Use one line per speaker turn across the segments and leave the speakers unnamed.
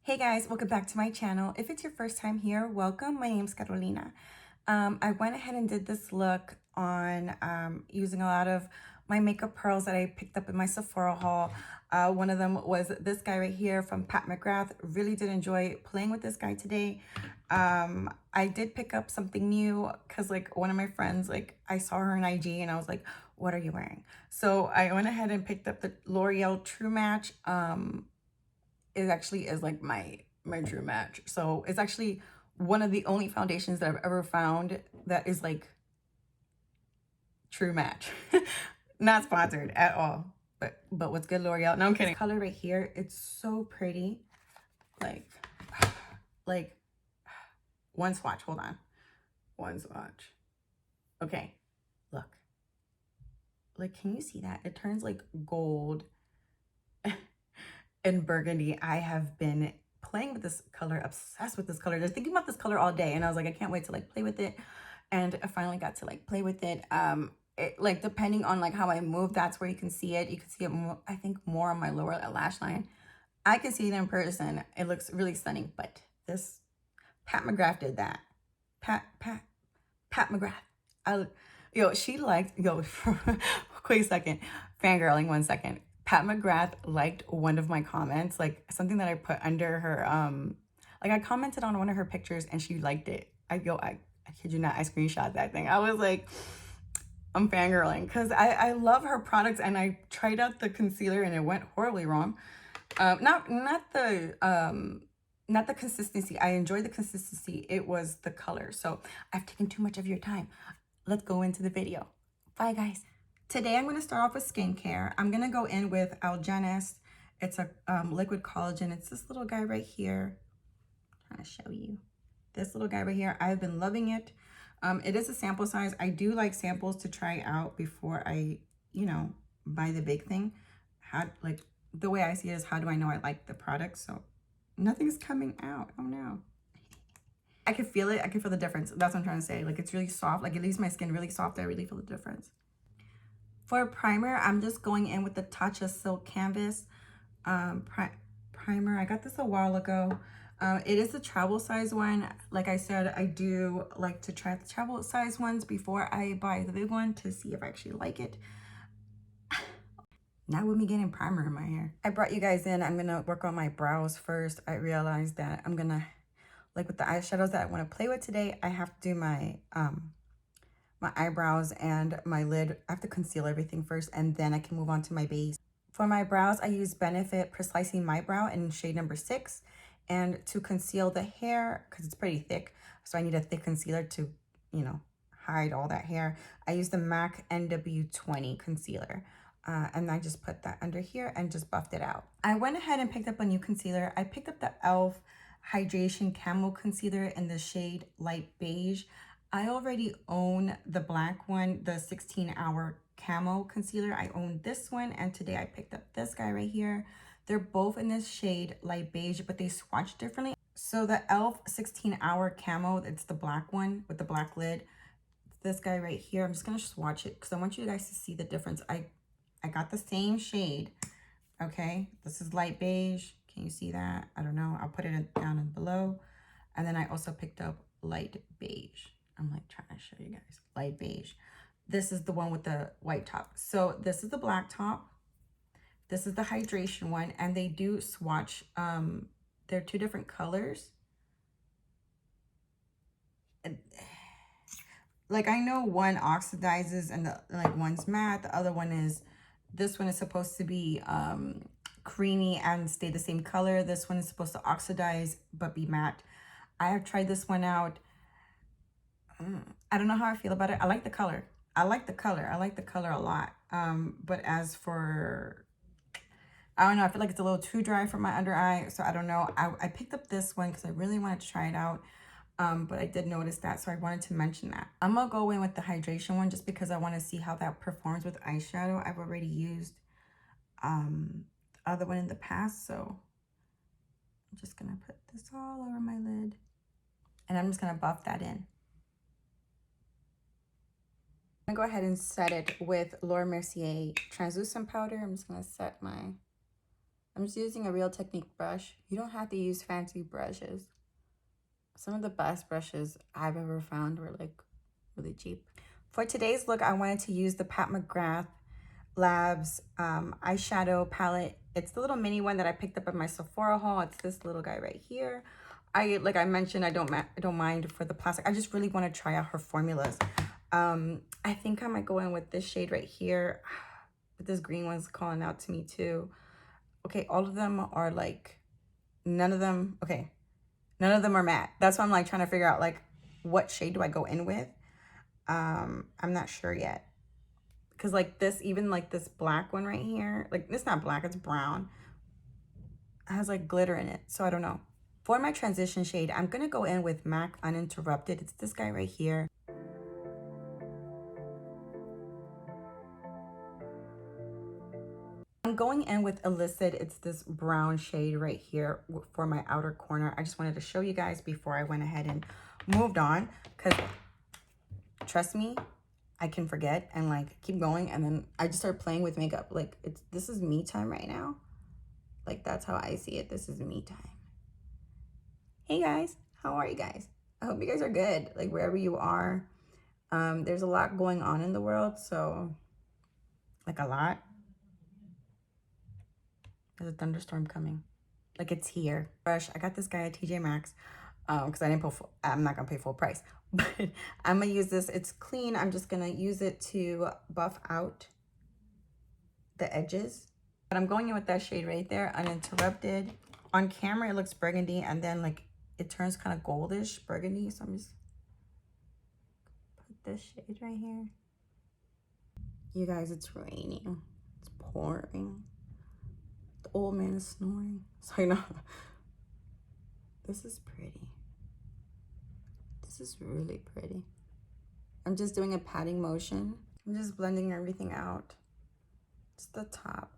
Hey guys, welcome back to my channel. If it's your first time here, welcome. My name's Carolina. I went ahead and did this look on using a lot of my makeup pearls that I picked up in my Sephora haul. One of them was this guy right here from Pat McGrath. Really did enjoy playing with this guy today. I did pick up something new because like one of my friends, like I saw her on IG and I was like, what are you wearing? So I went ahead and picked up the L'Oreal True Match. It actually is like my true match. So it's actually one of the only foundations that I've ever found that is like true match. Not sponsored at all. But what's good, L'Oreal? No, I'm kidding. This color right here, it's so pretty. Like one swatch. Hold on. One swatch. Okay, look. Like, can you see that? It turns like gold and burgundy. I have been playing with this color, obsessed with this color. Just thinking about this color all day, and I was like, I can't wait to like play with it. And I finally got to like play with it. Like depending on like how I move, that's where you can see it. You can see it more, I think, more on my lower lash line. I can see it in person. It looks really stunning. But this Pat McGrath did that. Pat McGrath. She liked, quick second, fangirling 1 second. Pat McGrath liked one of my comments, like something that I put under her, like I commented on one of her pictures and she liked it. I kid you not, I screenshot that thing. I was like, I'm fangirling because I love her products and I tried out the concealer and it went horribly wrong. Not the consistency. I enjoyed the consistency. It was the color. So I've taken too much of your time. Let's go into the video. Bye guys. Today I'm going to start off with skincare. I'm going to go in with ALGENIST. It's a liquid collagen. It's this little guy right here. I'm trying to show you. This little guy right here. I've been loving it. It is a sample size. I do like samples to try out before I, buy the big thing. Like the way I see it is, how do I know I like the product? So nothing's coming out. Oh no. I can feel it. I can feel the difference. That's what I'm trying to say. Like it's really soft. Like it leaves my skin really soft. I really feel the difference. For a primer, I'm just going in with the Tatcha Silk Canvas primer. I got this a while ago. It is a travel size one. Like I said, I do like to try the travel size ones before I buy the big one to see if I actually like it. Not with me getting primer in my hair. I brought you guys in. I'm gonna work on my brows first. I realized that I'm gonna, like with the eyeshadows that I want to play with today, I have to do my my eyebrows and my lid. I have to conceal everything first and then I can move on to my base. For my brows, I use Benefit Precisely My Brow in shade number 6. And to conceal the hair, because it's pretty thick, so I need a thick concealer to, hide all that hair, I use the MAC NW20 concealer. And I just put that under here and just buffed it out. I went ahead and picked up a new concealer. I picked up the e.l.f. Hydration Camo Concealer in the shade Light Beige. I already own the black one, the 16-hour camo concealer. I own this one, and today I picked up this guy right here. They're both in this shade Light Beige, but they swatch differently. So the e.l.f. 16-hour camo, it's the black one with the black lid. This guy right here, I'm just gonna swatch it because I want you guys to see the difference. I got the same shade, okay? This is Light Beige. Can you see that? I don't know. I'll put it down and below. And then I also picked up Light Beige. I'm like trying to show you guys. Light Beige. This is the one with the white top. So this is the black top. This is the hydration one. And they do swatch. They're two different colors. Like I know one oxidizes and like one's matte. The other one is, this one is supposed to be creamy and stay the same color. This one is supposed to oxidize but be matte. I have tried this one out. I don't know how I feel about it. I like the color. I like the color a lot. But as for, I don't know, I feel like it's a little too dry for my under eye. So I don't know. I picked up this one because I really wanted to try it out. But I did notice that, so I wanted to mention that. I'm gonna go in with the hydration one just because I want to see how that performs with eyeshadow. I've already used the other one in the past, so I'm just gonna put this all over my lid. And I'm just gonna buff that in. I'm gonna go ahead and set it with Laura Mercier translucent powder. I'm just gonna set my I'm just using a Real Technique brush. You don't have to use fancy brushes. Some of the best brushes I've ever found were like really cheap. For today's look, I wanted to use the Pat McGrath Labs eyeshadow palette. It's the little mini one that I picked up at my Sephora haul. It's this little guy right here. Like I mentioned, I don't mind for the plastic. I just really want to try out her formulas. I think I might go in with this shade right here, but this green one's calling out to me too. Okay, all of them are like, none of them are matte. That's why I'm like trying to figure out like what shade do I go in with. I'm not sure yet. Because like this, even like this black one right here, like it's not black, it's brown. It has like glitter in it, so I don't know. For my transition shade, I'm gonna go in with MAC Uninterrupted. It's this guy right here. I'm going in with Illicit. It's this brown shade right here for my outer corner. I just wanted to show you guys before I went ahead and moved on, because trust me, I can forget and like keep going, and then I just start playing with makeup. Like this is me time right now. Like that's how I see it. This is me time. Hey guys, how are you guys? I hope you guys are good, like wherever you are. There's a lot going on in the world, so like a lot. There's a thunderstorm coming. Like it's here. Brush. I got this guy at TJ Maxx because I'm not gonna pay full price, but I'm gonna use this. It's clean. I'm just gonna use it to buff out the edges. But I'm going in with that shade right there, Uninterrupted. On camera, it looks burgundy, and then like it turns kind of goldish burgundy. So I'm just put this shade right here. You guys, it's raining. It's pouring. The old man is snoring. So I know. This is pretty. This is really pretty. I'm just doing a patting motion. I'm just blending everything out. It's the top.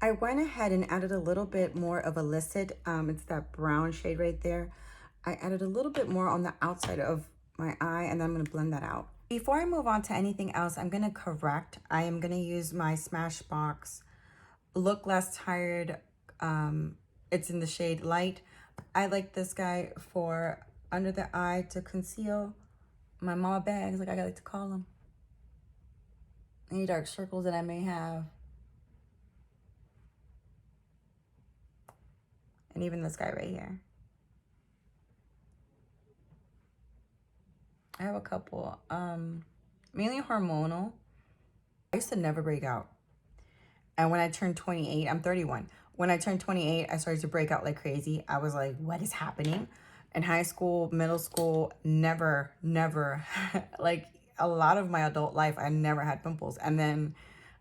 I went ahead and added a little bit more of Illicit. It's that brown shade right there. I added a little bit more on the outside of my eye, and then I'm gonna blend that out. Before I move on to anything else, I'm gonna correct. I am gonna use my Smashbox Look Less Tired. It's in the shade Light. I like this guy for under the eye to conceal my mama bags, like I like to call them. Any dark circles that I may have. And even this guy right here. I have a couple, mainly hormonal. I used to never break out. And when I turned 28, I'm 31. When I turned 28, I started to break out like crazy. I was like, what is happening? In high school, middle school, never, like a lot of my adult life, I never had pimples. And then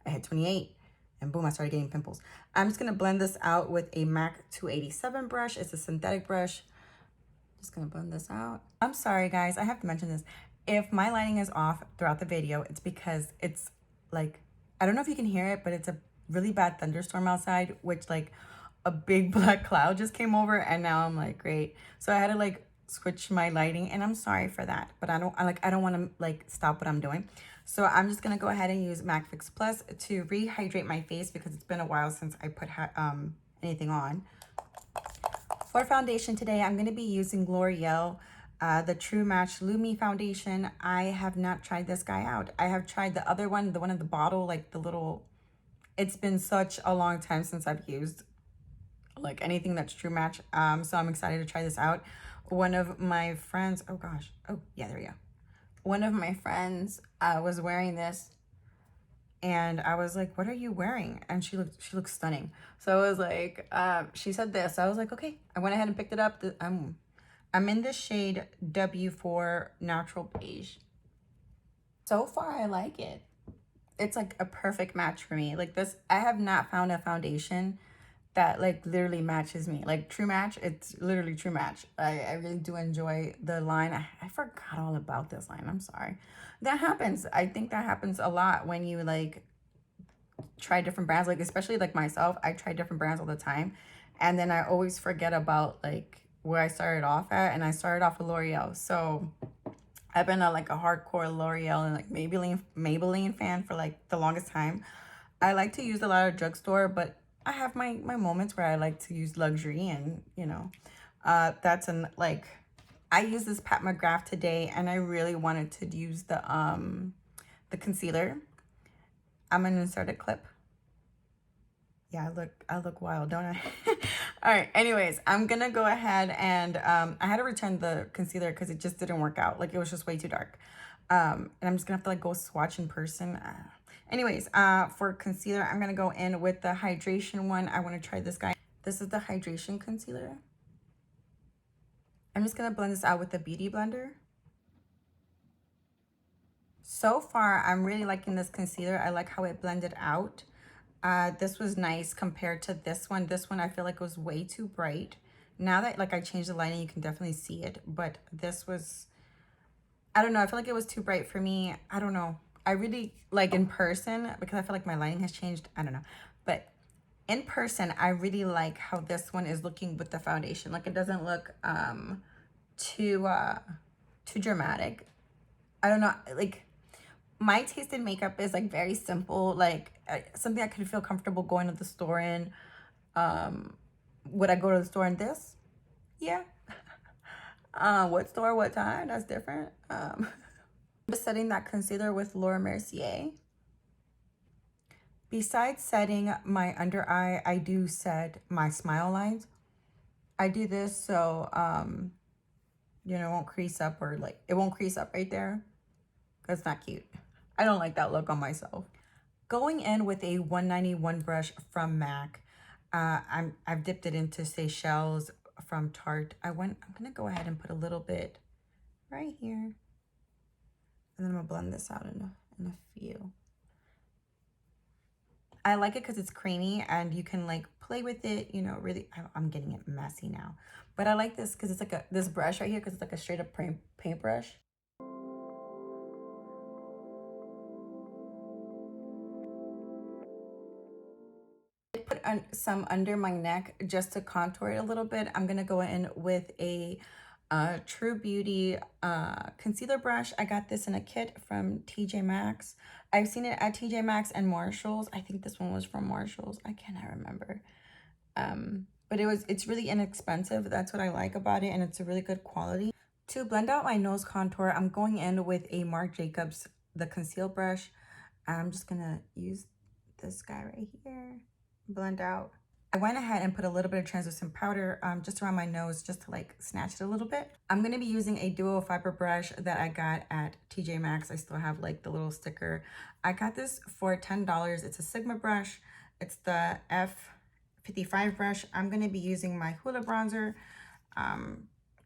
I hit 28 and boom, I started getting pimples. I'm just gonna blend this out with a MAC 287 brush. It's a synthetic brush. Just gonna blend this out. I'm sorry guys, I have to mention this. If my lighting is off throughout the video, it's because it's like, I don't know if you can hear it, but it's a really bad thunderstorm outside, which like a big black cloud just came over, and now I'm like, great. So I had to like switch my lighting, and I'm sorry for that, but I don't want to like stop what I'm doing. So I'm just gonna go ahead and use MAC Fix Plus to rehydrate my face because it's been a while since I put anything on. For foundation today, I'm going to be using L'Oreal, the True Match Lumi foundation. I have not tried this guy out. I have tried the other one, the one in the bottle, like the little, it's been such a long time since I've used like anything that's True Match. So I'm excited to try this out. One of my friends, oh gosh, oh yeah, there we go. One of my friends was wearing this, and I was like, what are you wearing? And she looked stunning. So I was like, she said this. I was like, okay. I went ahead and picked it up. I'm in the shade W4 Natural Beige. So far, I like it. It's like a perfect match for me. Like this, I have not found a foundation that like literally matches me. Like True Match, it's literally True Match. I really do enjoy the line. I forgot all about this line. I'm sorry. That happens. I think that happens a lot when you like try different brands. Like especially like myself, I try different brands all the time, and then I always forget about like where I started off at, and I started off with L'Oreal. So I've been like a hardcore L'Oreal and like Maybelline fan for like the longest time. I like to use a lot of drugstore, but I have my moments where I like to use luxury, and you know, that's an like, I use this Pat McGrath today, and I really wanted to use the concealer. I'm gonna insert a clip. Yeah, I look wild, don't I? All right, anyways, I'm gonna go ahead and I had to return the concealer because it just didn't work out. Like, it was just way too dark. And I'm just gonna have to like go swatch in person. Anyways, for concealer, I'm gonna go in with the hydration one. I want to try this guy. This is the hydration concealer. I'm just gonna blend this out with the beauty blender. So far, I'm really liking this concealer. I like how it blended out. This was nice compared to this one. This one I feel like was way too bright. Now that like I changed the lighting, you can definitely see it. But this was, I don't know, I feel like it was too bright for me. I don't know. I really like in person, because I feel like my lighting has changed. I don't know. But in person, I really like how this one is looking with the foundation. Like, it doesn't look too dramatic. I don't know, like, my taste in makeup is like very simple, like something I could feel comfortable going to the store in. Would I go to the store in this? Yeah. What store, what time? That's different. Just setting that concealer with Laura Mercier. Besides setting my under eye, I do set my smile lines. I do this so you know, it won't crease up, or like it won't crease up right there. That's not cute. I don't like that look on myself. Going in with a 191 brush from MAC. I've dipped it into Seychelles from Tarte. I'm gonna go ahead and put a little bit right here, and then I'm gonna blend this out in a few. I like it because it's creamy and you can like play with it, you know, really. I'm getting it messy now, but I like this because it's like this brush right here, because it's like a straight up paintbrush. Put some under my neck just to contour it a little bit. I'm gonna go in with a True Beauty concealer brush. I got this in a kit from TJ Maxx. I've seen it at TJ Maxx and Marshalls. I think this one was from Marshalls. I cannot remember. But it's really inexpensive. That's what I like about it, and it's a really good quality. To blend out my nose contour, I'm going in with a Marc Jacobs, the conceal brush. I'm just gonna use this guy right here, blend out. I went ahead and put a little bit of translucent powder just around my nose, just to like snatch it a little bit. I'm gonna be using a duo fiber brush that I got at TJ Maxx. I still have like the little sticker. I got this for $10. It's a Sigma brush. It's the F55 brush. I'm gonna be using my Hoola bronzer.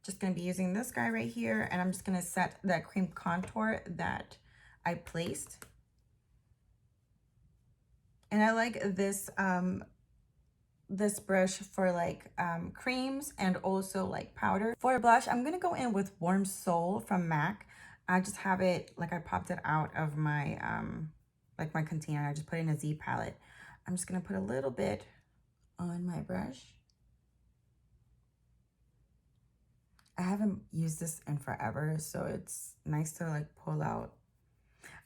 Just gonna be using this guy right here, and I'm just gonna set that cream contour that I placed. And I like this this brush for like creams and also like powder. For blush, I'm gonna go in with Warm Soul from MAC. I just have it, like I popped it out of my like my container. I just put it in a Z palette. I'm just gonna put a little bit on my brush. I haven't used this in forever, so it's nice to like pull out.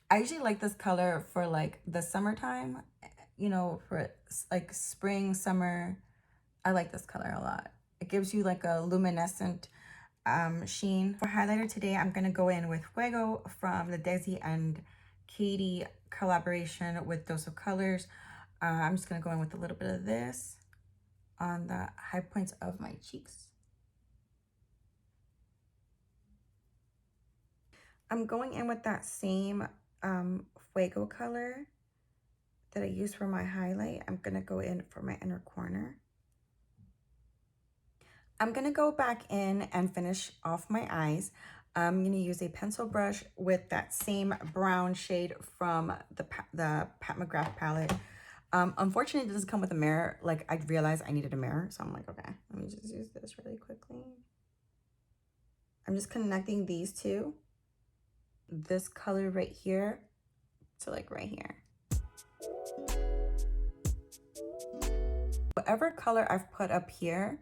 I usually like this color for like the summertime, you know, for like spring, summer. I like this color a lot. It gives you like a luminescent sheen. For highlighter today, I'm gonna go in with Fuego from the Desi and Katy collaboration with Dose of Colors. I'm just gonna go in with a little bit of this on the high points of my cheeks. I'm going in with that same Fuego color that I use for my highlight. I'm gonna go in for my inner corner. I'm gonna go back in and finish off my eyes. I'm gonna use a pencil brush with that same brown shade from the Pat McGrath palette. Unfortunately, it doesn't come with a mirror. Like, I realized I needed a mirror, so I'm like, okay, let me just use this really quickly. I'm just connecting these two. This color right here to like right here. Whatever color I've put up here,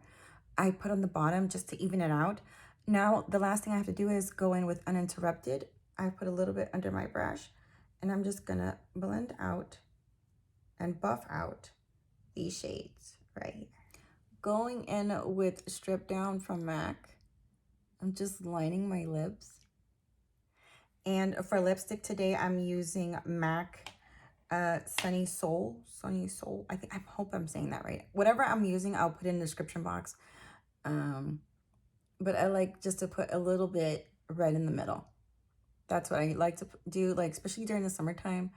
I put on the bottom just to even it out. Now, the last thing I have to do is go in with Uninterrupted. I put a little bit under my brush, and I'm just gonna blend out and buff out these shades right here. Going in with Strip Down from MAC. I'm just lining my lips. And for lipstick today, I'm using MAC Sunny Soul. I hope I'm saying that right. Whatever I'm using, I'll put in the description box. But I like just to put a little bit right in the middle. That's what I like to do, like especially during the summertime.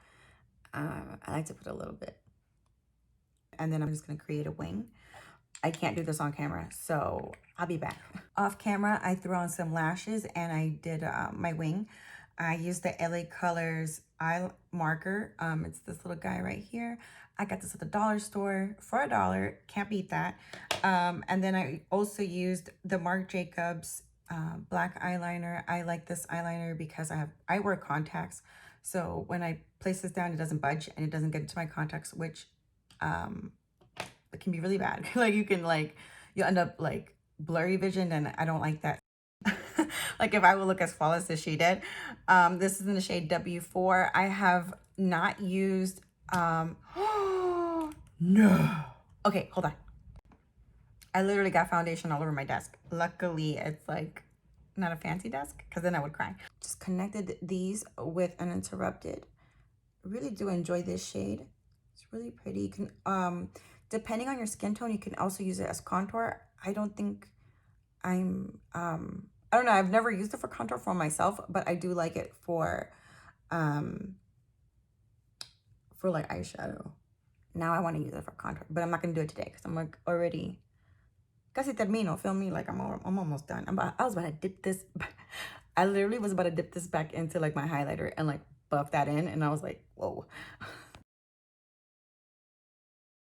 I like to put a little bit. And then I'm just gonna create a wing. I can't do this on camera, so I'll be back. Off camera, I threw on some lashes and I did my wing. I used the LA Colors eye marker. It's this little guy right here. I got this at the dollar store for $1. Can't beat that. And then I also used the Marc Jacobs black eyeliner. I like this eyeliner because I wear contacts. So when I place this down, it doesn't budge and it doesn't get into my contacts, which it can be really bad. Like you'll end up like blurry vision, and I don't like that. Like if I would look as flawless as she did. This is in the shade W4. I have not used no. Okay, hold on. I literally got foundation all over my desk. Luckily, it's like not a fancy desk, because then I would cry. Just connected these with Uninterrupted. Really do enjoy this shade. It's really pretty. You can depending on your skin tone, you can also use it as contour. I don't think I don't know, I've never used it for contour for myself, but I do like it for like eyeshadow. Now I want to use it for contour, but I'm not gonna do it today because I'm like already casi termino, feel me? Like I'm almost done. I was about to dip this. I literally was about to dip this back into like my highlighter and like buff that in, and I was like, whoa.